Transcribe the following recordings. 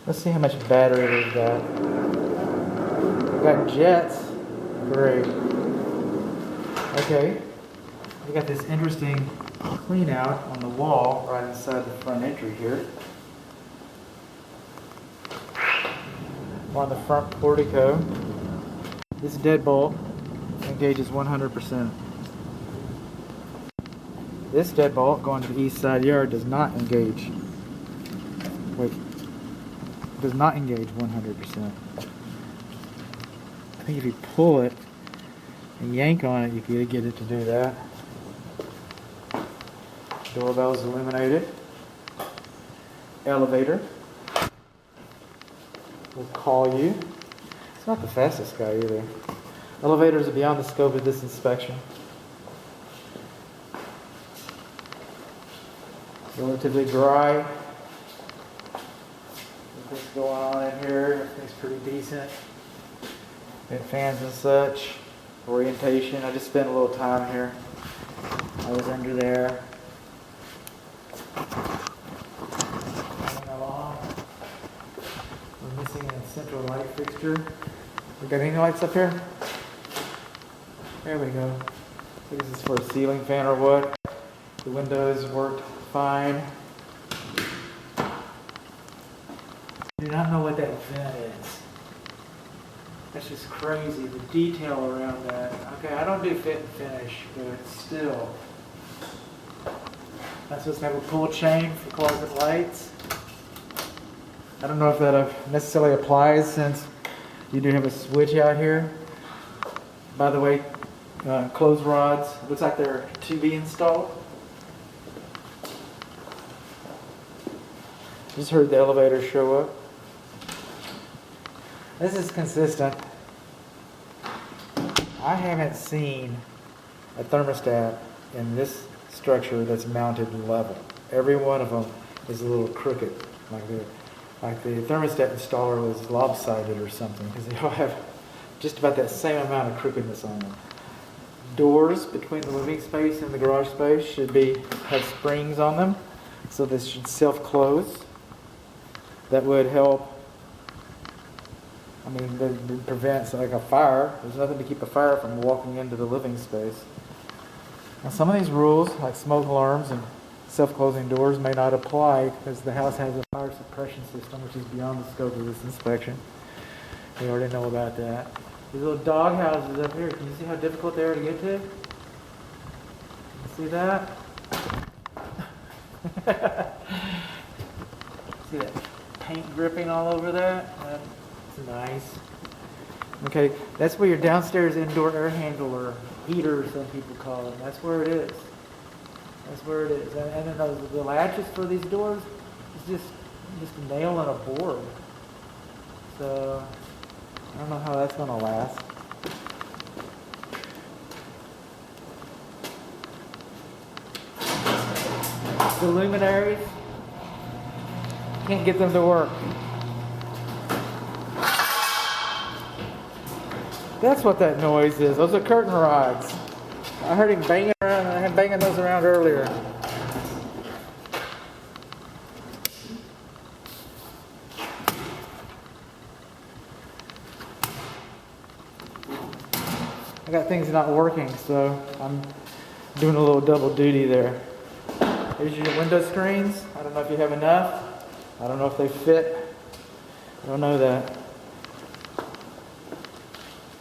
Let's see how much battery we've got. We've got jets. Great. Okay. We got this interesting clean out on the wall right inside the front entry here. On the front portico. This deadbolt engages 100%. This deadbolt going to the east side yard does not engage. Wait. Does not engage 100%. I think if you pull it and yank on it, you can get it to do that. Doorbell is illuminated. Elevator will call you. It's not the fastest guy either. Elevators are beyond the scope of this inspection. Relatively dry. Nothing's going on in here. Everything's pretty decent. Vent fans and such. Orientation. I just spent a little time here. I was under there. Moving along. We're missing a central light fixture. We got any lights up here? There we go. So this is for a ceiling fan or what? The windows worked fine. I do not know what that vent is. That's just crazy, the detail around that. Okay, I don't do fit and finish, but still. That's supposed to have a pull chain for closet lights. I don't know if that necessarily applies since you do have a switch out here. By the way, clothes rods, looks like they're to be installed. Just heard the elevator show up. This is consistent. I haven't seen a thermostat in this structure that's mounted level. Every one of them is a little crooked, like the thermostat installer was lopsided or something, because they all have just about that same amount of crookedness on them. Doors between the living space and the garage space should have springs on them, so this should self-close. That would help. I mean, it prevents like a fire. There's nothing to keep a fire from walking into the living space. Now, some of these rules, like smoke alarms and self-closing doors, may not apply because the house has a fire suppression system, which is beyond the scope of this inspection. We already know about that. These little dog houses up here, can you see how difficult they are to get to? See that? See that paint dripping all over that? That's nice. Okay, that's where your downstairs indoor air handler, heater, some people call it. That's where it is. That's where it is. And then the latches for these doors is just a nail and a board. So I don't know how that's going to last. The luminaries, can't get them to work. That's what that noise is. Those are curtain rods. I heard him banging around. I had banging those around earlier. I got things not working, so I'm doing a little double duty there. Here's your window screens. I don't know if you have enough. I don't know if they fit. I don't know that.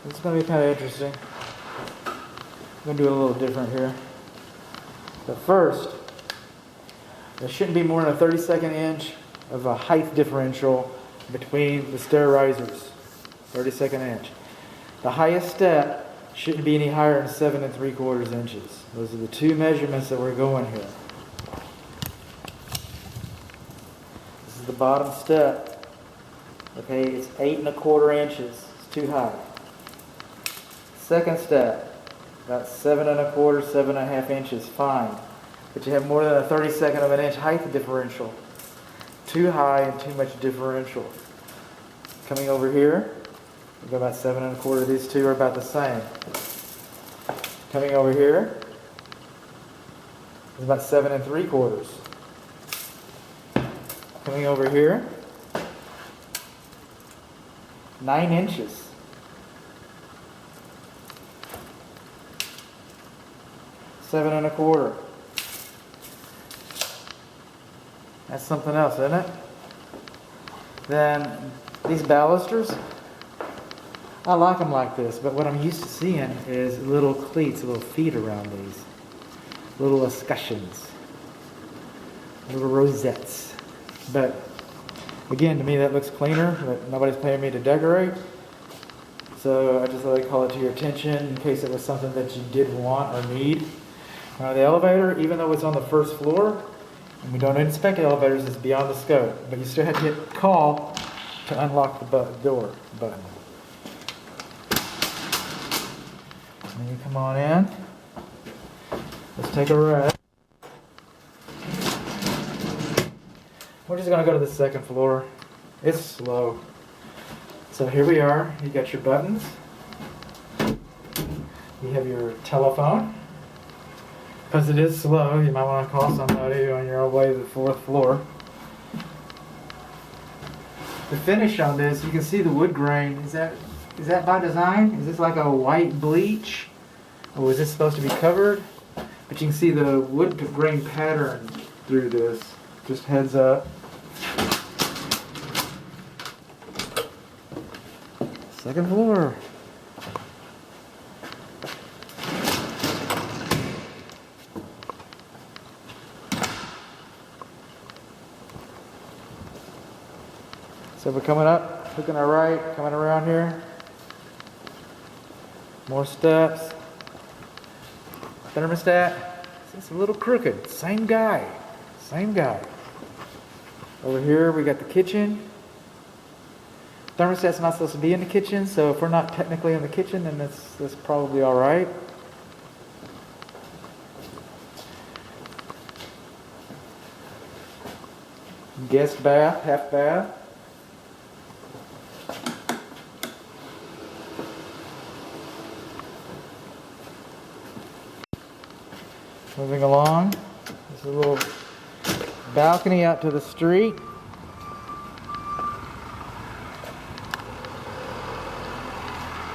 It's going to be kind of interesting. I'm going to do it a little different here. But first, there shouldn't be more than a 32nd inch of a height differential between the stair risers. 32nd inch. The highest step shouldn't be any higher than 7 3/4 inches. Those are the two measurements that we're going here. This is the bottom step. Okay, it's 8 1/4 inches. It's too high. Second step, about 7 1/4, 7 1/2 inches, fine. But you have more than a 32nd of an inch height differential. Too high and too much differential. Coming over here, we've got about 7 1/4. These two are about the same. Coming over here is about 7 3/4. Coming over here, 9 inches. Seven and a quarter. That's something else, isn't it? Then these balusters, I like them like this, but what I'm used to seeing is little cleats, little feet around these. Little escutcheons. Little rosettes. But again, to me that looks cleaner, but nobody's paying me to decorate. So I just thought I'd call it to your attention in case it was something that you did want or need. The elevator, even though it's on the first floor, and we don't inspect elevators, it's beyond the scope. But you still have to hit call to unlock the door button. And then you come on in. Let's take a ride. We're just going to go to the second floor. It's slow. So here we are. You got your buttons. You have your telephone. Because it is slow, you might want to call somebody on your way to the 4th floor. The finish on this, you can see the wood grain. Is that by design? Is this like a white bleach? Or is this supposed to be covered? But you can see the wood grain pattern through this. Just heads up. Second floor. So we're coming up, looking our right, coming around here. More steps. Thermostat. It's a little crooked. Same guy. Same guy. Over here we got the kitchen. Thermostat's not supposed to be in the kitchen, so if we're not technically in the kitchen, then that's probably all right. Guest bath, half bath. Moving along, there's a little balcony out to the street.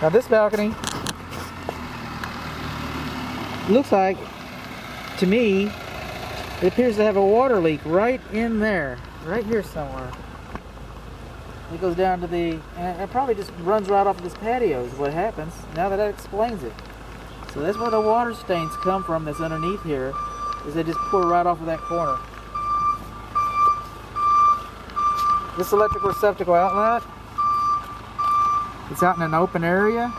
Now this balcony looks like, to me, it appears to have a water leak right in there, right here somewhere. It goes down to the, and it probably just runs right off of this patio is what happens, now that explains it. So that's where the water stains come from that's underneath here, is they just pour right off of that corner. This electrical receptacle outlet, it's out in an open area.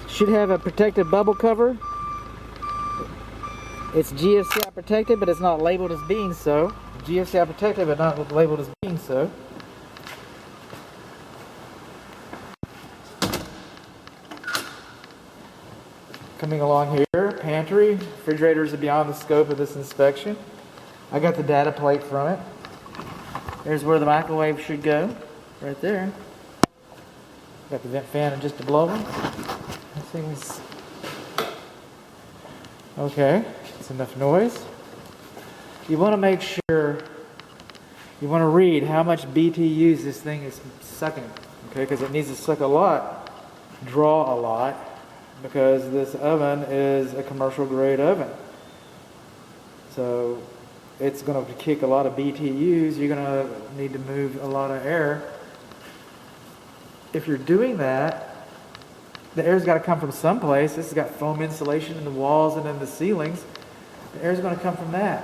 Should have a protected bubble cover. It's GFCI protected, but it's not labeled as being so. GFCI protected, but not labeled as being so. Coming along here, pantry. Refrigerators are beyond the scope of this inspection. I got the data plate from it. There's where the microwave should go, right there. Got the vent fan and just to blow them. Things. Okay, that's enough noise. You want to make sure, you want to read how much BTUs this thing is sucking, okay? Because it needs to suck a lot, draw a lot, because this oven is a commercial grade oven. So it's going to kick a lot of BTUs. You're going to need to move a lot of air. If you're doing that, the air's got to come from someplace. This has got foam insulation in the walls and in the ceilings. The air's going to come from that.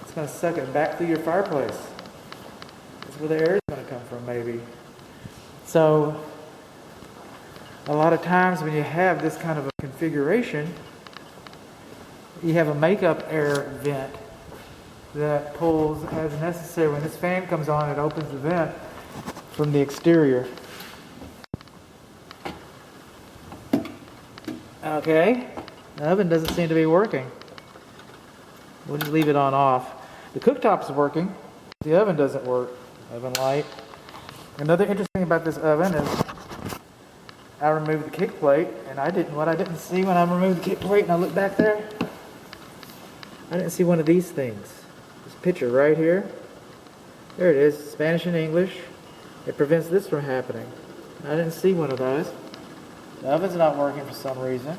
It's going to suck it back through your fireplace. That's where the air is going to come from, maybe. So a lot of times when you have this kind of a configuration, you have a makeup air vent that pulls as necessary. When this fan comes on, it opens the vent from the exterior. Okay, the oven doesn't seem to be working. We'll just leave it on off. The cooktop's working. The oven doesn't work. Oven light. Another interesting thing about this oven is I removed the kick plate, and what I didn't see when I removed the kick plate and I looked back there, I didn't see one of these things. This picture right here. There it is, Spanish and English. It prevents this from happening. I didn't see one of those. The oven's not working for some reason.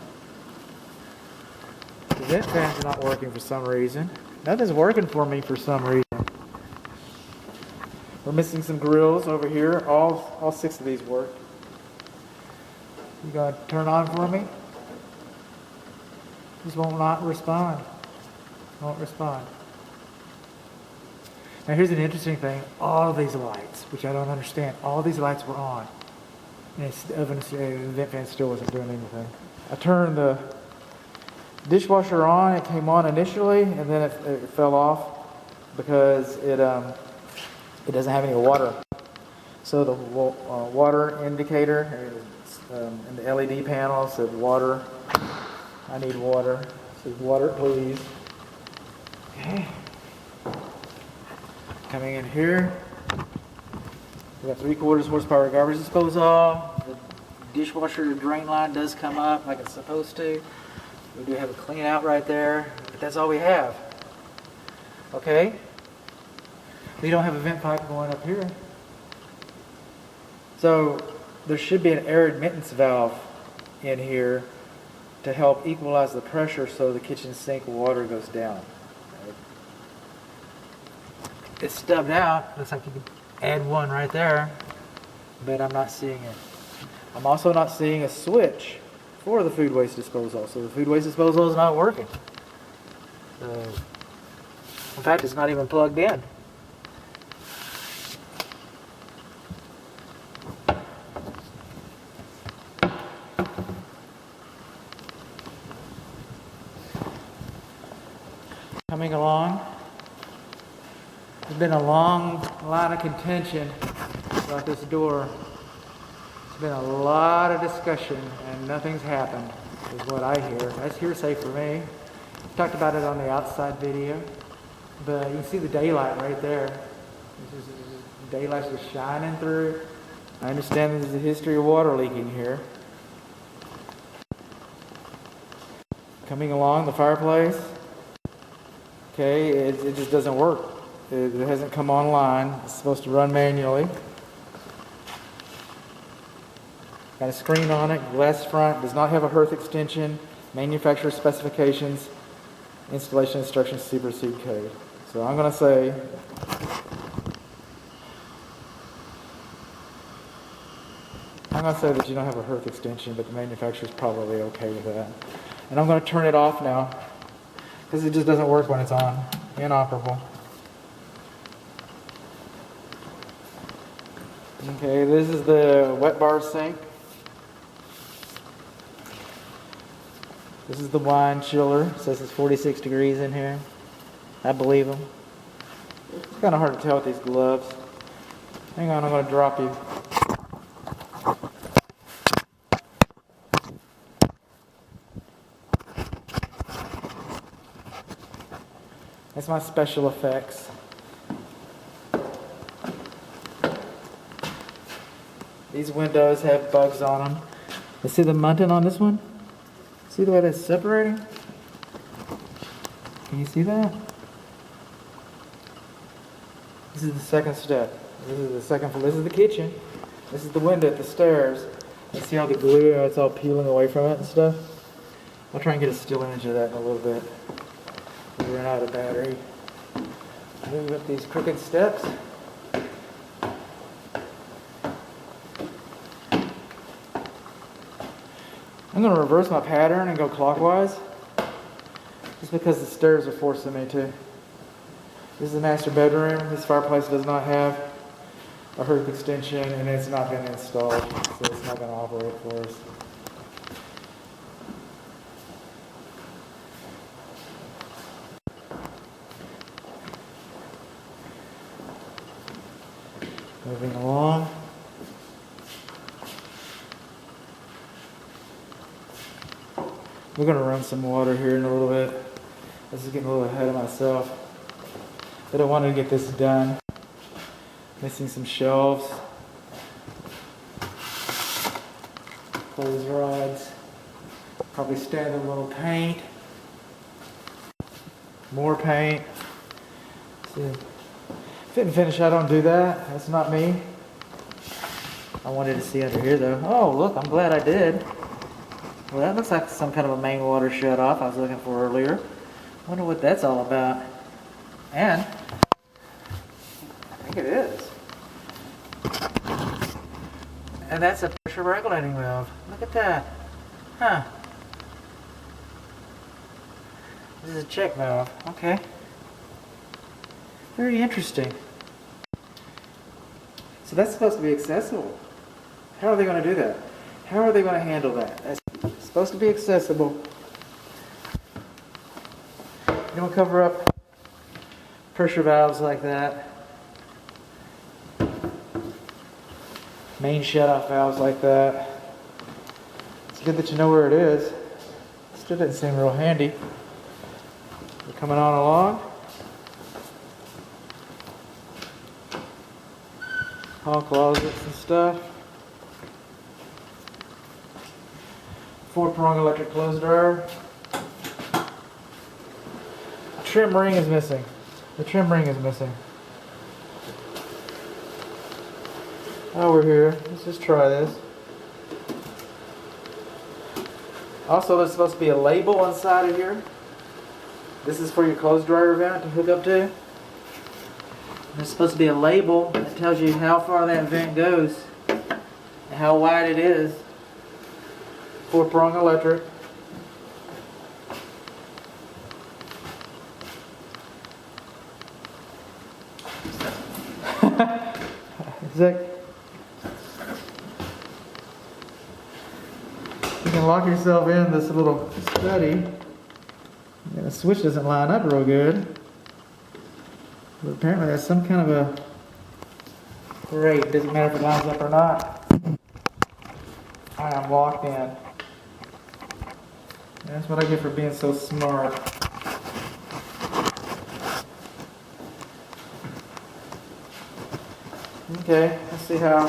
The vent fan's not working for some reason. Nothing's working for me for some reason. We're missing some grills over here. All 6 of these work. You gonna turn on for me? Just won't not respond. Won't respond. Now here's an interesting thing. All of these lights, which I don't understand, all these lights were on. And the vent fan still wasn't doing anything. I turned the dishwasher on. It came on initially, and then it fell off because it doesn't have any water. So the water indicator in the LED panel said water. I need water. It says water, please. Okay. Coming in here, we got 3/4 horsepower garbage disposal. The dishwasher drain line does come up like it's supposed to. We do have a clean out right there, but that's all we have. Okay? We don't have a vent pipe going up here. So there should be an air admittance valve in here to help equalize the pressure so the kitchen sink water goes down. It's stubbed out. Looks like you could add one right there, but I'm not seeing it. I'm also not seeing a switch for the food waste disposal, so the food waste disposal is not working. In fact, it's not even plugged in. Coming along. There's been a long line of contention about this door. There's been a lot of discussion and nothing's happened, is what I hear. That's hearsay for me. Talked about it on the outside video, but you can see the daylight right there. Daylight's just shining through. I understand there's a history of water leaking here. Coming along, the fireplace. Okay, it just doesn't work. It hasn't come online. It's supposed to run manually. Got a screen on it, glass front, does not have a hearth extension, manufacturer specifications, installation instructions supersede code. So I'm going to say that you don't have a hearth extension, but the manufacturer is probably okay with that. And I'm going to turn it off now because it just doesn't work when it's on. Inoperable. Okay, this is the wet bar sink. This is the wine chiller. It says it's 46 degrees in here. I believe them. It's kind of hard to tell with these gloves. Hang on, I'm going to drop you. That's my special effects. These windows have bugs on them. You see the muntin on this one? See the way that's separating? Can you see that? This is the second step. This is the second floor. This is the kitchen. This is the window at the stairs. You see how the glue, it's all peeling away from it and stuff? I'll try and get a still image of that in a little bit. We ran out of battery. Move up these crooked steps. I'm going to reverse my pattern and go clockwise, just because the stairs are forcing me to. This is the master bedroom. This fireplace does not have a hearth extension and it's not been installed, so it's not going to operate for us. Moving along. We're going to run some water here in a little bit. This is getting a little ahead of myself. But I wanted to get this done. Missing some shelves. Clothes rods. Probably standard little paint. More paint. See, fit and finish, I don't do that. That's not me. I wanted to see under here though. Oh, look, I'm glad I did. Well, that looks like some kind of a main water shut off I was looking for earlier. Wonder what that's all about. And I think it is. And that's a pressure regulating valve. Look at that. Huh. This is a check valve. Okay. Very interesting. So that's supposed to be accessible. How are they going to do that? How are they going to handle that? That's supposed to be accessible. You don't cover up pressure valves like that. Main shut-off valves like that. It's good that you know where it is. Still doesn't seem real handy. We're coming on along. Hall closets and stuff. 4-prong electric clothes dryer. Trim ring is missing. The trim ring is missing. Oh, we're here. Let's just try this. Also, there's supposed to be a label on the side of here. This is for your clothes dryer vent to hook up to. There's supposed to be a label that tells you how far that vent goes and how wide it is. 4-prong electric. You can lock yourself in this little study. Yeah, the switch doesn't line up real good. But apparently that's some kind of a... Great, doesn't matter if it lines up or not. I am locked in. That's what I get for being so smart. Okay, let's see how